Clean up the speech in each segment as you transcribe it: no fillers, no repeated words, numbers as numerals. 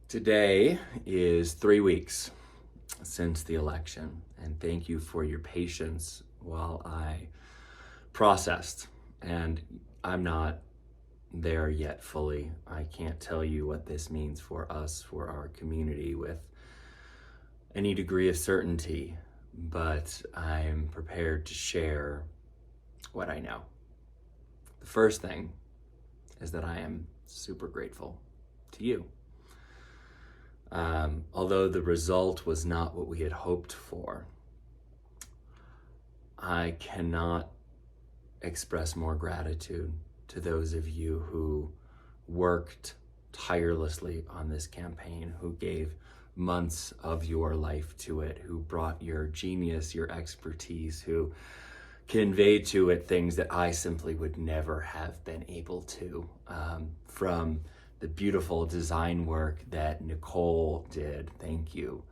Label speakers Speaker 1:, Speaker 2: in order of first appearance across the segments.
Speaker 1: Today is 3 weeks since the election, and thank you for your patience while I processed. And I'm not there yet fully. I can't tell you what this means for us, for our community, with any degree of certainty, but I'm prepared to share what I know. The first thing is that I am super grateful to you. Although the result was not what we had hoped for, I cannot express more gratitude to those of you who worked tirelessly on this campaign, who gave months of your life to it, who brought your genius, your expertise, who conveyed to it things that I simply would never have been able to, from the beautiful design work that Nicole did, thank you,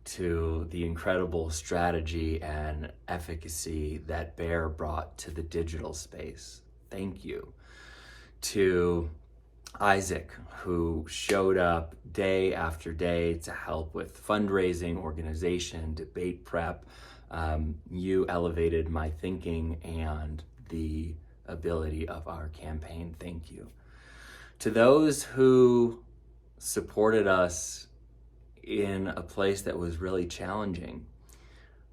Speaker 1: to the incredible strategy and efficacy that Bear brought to the digital space, thank you, to Isaac, who showed up day after day to help with fundraising, organization, debate prep. You elevated my thinking and the ability of our campaign. Thank you. To those who supported us in a place that was really challenging,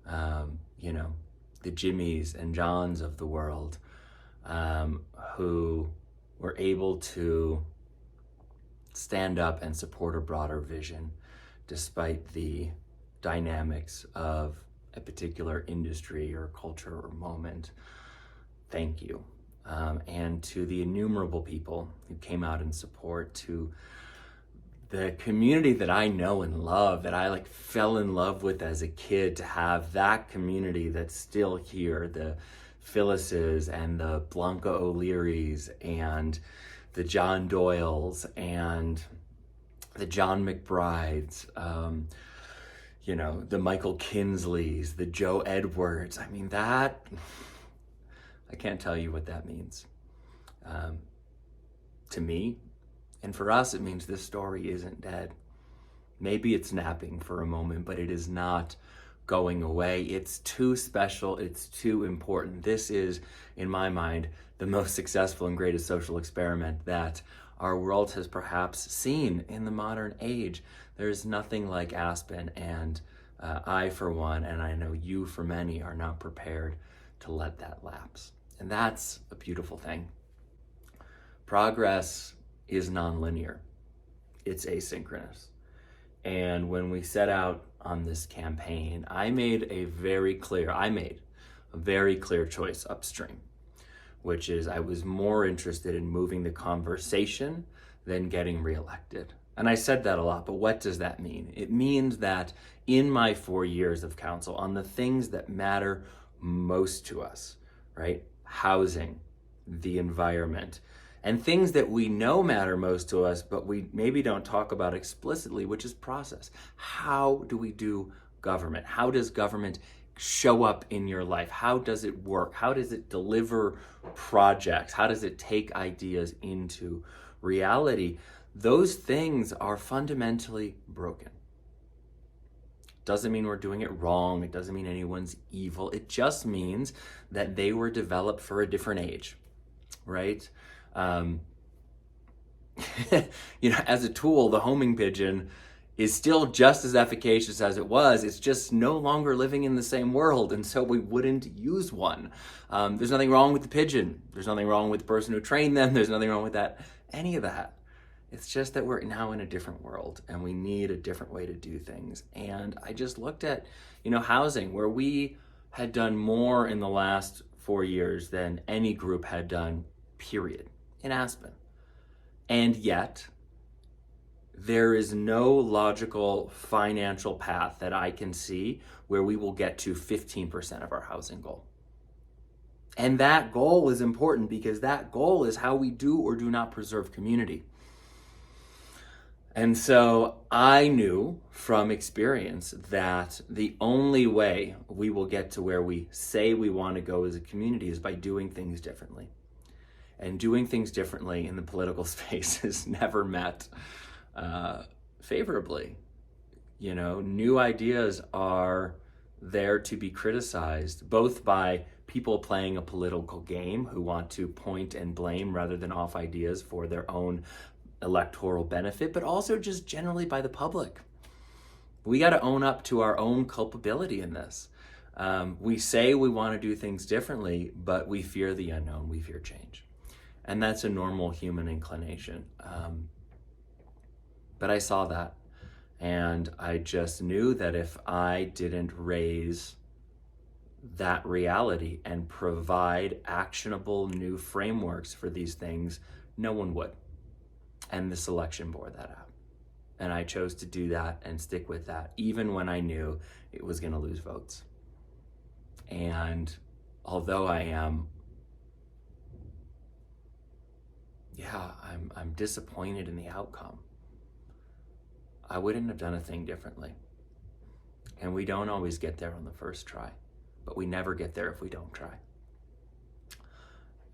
Speaker 1: the Jimmies and Johns of the world, who were able to stand up and support a broader vision despite the dynamics of a particular industry or culture or moment. Thank you. And to the innumerable people who came out in support, to the community that I know and love, that I fell in love with as a kid, to have that community that's still here, the Phyllises and the Blanca O'Learys and the John Doyles and the John McBrides, the Michael Kinsleys, the Joe Edwards. I mean, I can't tell you what that means to me. And for us, it means this story isn't dead. Maybe it's napping for a moment, but it is not going away. It's too special. It's too important. This is, in my mind, the most successful and greatest social experiment that our world has perhaps seen in the modern age. There's nothing like Aspen, and I, for one, and I know you, for many, are not prepared to let that lapse. And that's a beautiful thing. Progress is nonlinear. It's asynchronous. And when we set out on this campaign, I made a very clear choice upstream, which is I was more interested in moving the conversation than getting reelected. And I said that a lot, but what does that mean? It means that in my 4 years of council, on the things that matter most to us, right? Housing, the environment, and things that we know matter most to us, but we maybe don't talk about explicitly, which is process. How do we do government? How does government show up in your life? How does it work? How does it deliver projects? How does it take ideas into reality? Those things are fundamentally broken. Doesn't mean we're doing it wrong. It doesn't mean anyone's evil. It just means that they were developed for a different age, right? As a tool, the homing pigeon is still just as efficacious as it was. It's just no longer living in the same world, and so we wouldn't use one. There's nothing wrong with the pigeon. There's nothing wrong with the person who trained them. There's nothing wrong with any of that. It's just that we're now in a different world, and we need a different way to do things. And I just looked at, housing, where we had done more in the last 4 years than any group had done, period, in Aspen. And yet, there is no logical financial path that I can see where we will get to 15% of our housing goal. And that goal is important because that goal is how we do or do not preserve community. And so I knew from experience that the only way we will get to where we say we want to go as a community is by doing things differently. And doing things differently in the political space has never met favorably. You know, new ideas are there to be criticized, both by people playing a political game who want to point and blame rather than off ideas for their own electoral benefit, but also just generally by the public. We got to own up to our own culpability in this. We say we want to do things differently, but we fear the unknown, we fear change. And that's a normal human inclination. But I saw that. And I just knew that if I didn't raise that reality and provide actionable new frameworks for these things, no one would. And this election bore that out. And I chose to do that and stick with that, even when I knew it was going to lose votes. And although I am, I'm disappointed in the outcome, I wouldn't have done a thing differently. And we don't always get there on the first try, but we never get there if we don't try.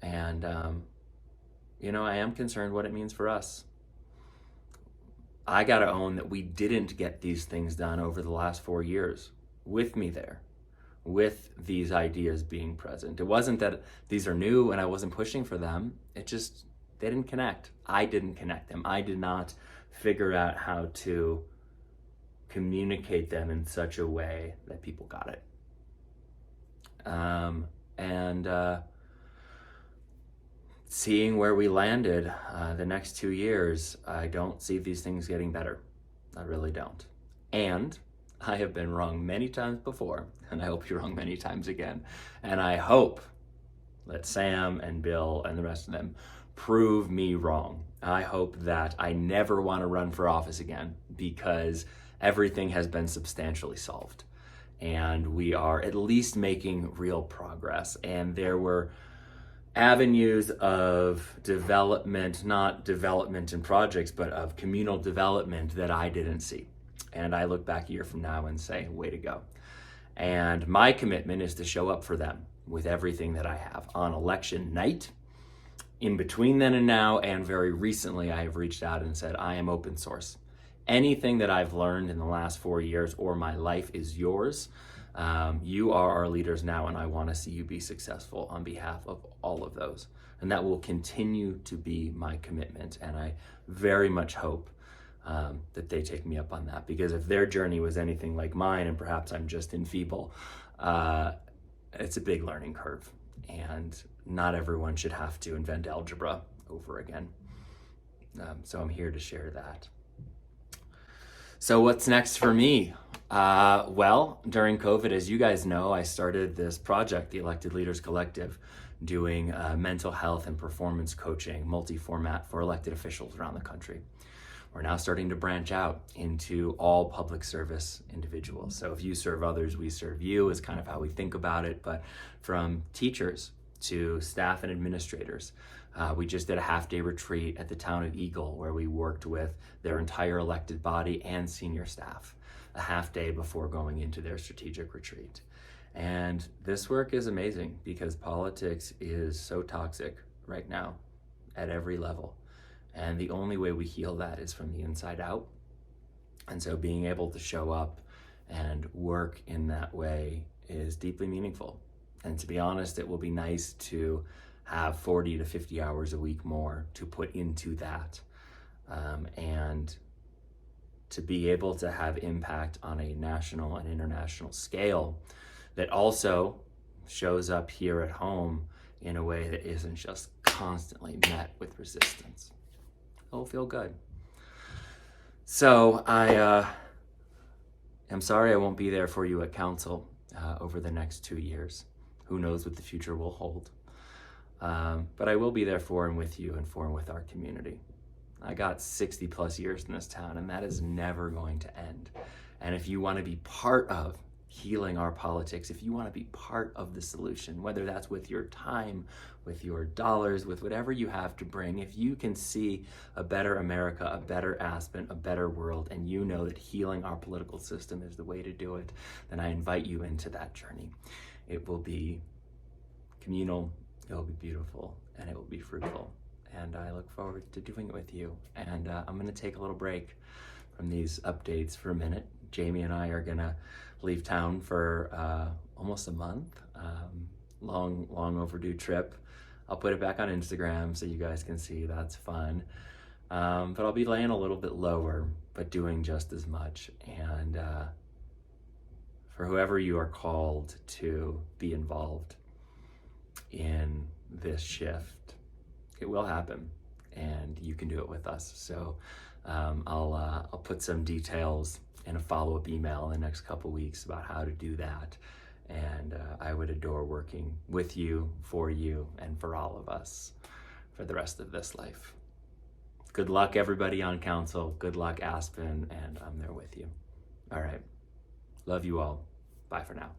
Speaker 1: And, I am concerned what it means for us. I got to own that we didn't get these things done over the last 4 years with me there, with these ideas being present. It wasn't that these are new and I wasn't pushing for them. It just, they didn't connect. I didn't connect them. I did not figure out how to communicate them in such a way that people got it. Seeing where we landed the next 2 years, I don't see these things getting better. I really don't. And I have been wrong many times before, and I hope you're wrong many times again. And I hope that Sam and Bill and the rest of them prove me wrong. I hope that I never want to run for office again because everything has been substantially solved. And we are at least making real progress. And there were avenues of development, not development in projects, but of communal development that I didn't see. And I look back a year from now and say, way to go. And my commitment is to show up for them with everything that I have on election night, in between then and now, and very recently I have reached out and said, I am open source. Anything that I've learned in the last 4 years or my life is yours. You are our leaders now, and I want to see you be successful on behalf of all of those. And that will continue to be my commitment. And I very much hope that they take me up on that, because if their journey was anything like mine, and perhaps I'm just enfeeble, it's a big learning curve. And not everyone should have to invent algebra over again. So I'm here to share that. So what's next for me? Well, during COVID, as you guys know, I started this project, the Elected Leaders Collective, doing mental health and performance coaching, multi-format for elected officials around the country. We're now starting to branch out into all public service individuals. So if you serve others, we serve you is kind of how we think about it. But from teachers to staff and administrators, we just did a half-day retreat at the town of Eagle where we worked with their entire elected body and senior staff, a half day before going into their strategic retreat. And this work is amazing because politics is so toxic right now at every level. And the only way we heal that is from the inside out. And so being able to show up and work in that way is deeply meaningful. And to be honest, it will be nice to have 40 to 50 hours a week more to put into that. And to be able to have impact on a national and international scale that also shows up here at home in a way that isn't just constantly met with resistance. It'll feel good. So I am sorry I won't be there for you at council over the next 2 years. Who knows what the future will hold. But I will be there for and with you and for and with our community. I got 60 plus years in this town, and that is never going to end. And if you want to be part of healing our politics, if you want to be part of the solution, whether that's with your time, with your dollars, with whatever you have to bring, if you can see a better America, a better Aspen, a better world, and you know that healing our political system is the way to do it, then I invite you into that journey. It will be communal, it will be beautiful, and it will be fruitful. And I look forward to doing it with you. And I'm going to take a little break from these updates for a minute. Jamie and I are gonna leave town for almost a month. Long overdue trip. I'll put it back on Instagram so you guys can see. That's fun. But I'll be laying a little bit lower, but doing just as much. And for whoever you are called to be involved in this shift, it will happen, and you can do it with us. So I'll put some details in a follow-up email in the next couple weeks about how to do that. And I would adore working with you, for you, and for all of us for the rest of this life. Good luck, everybody on council. Good luck, Aspen, and I'm there with you. All right. Love you all. Bye for now.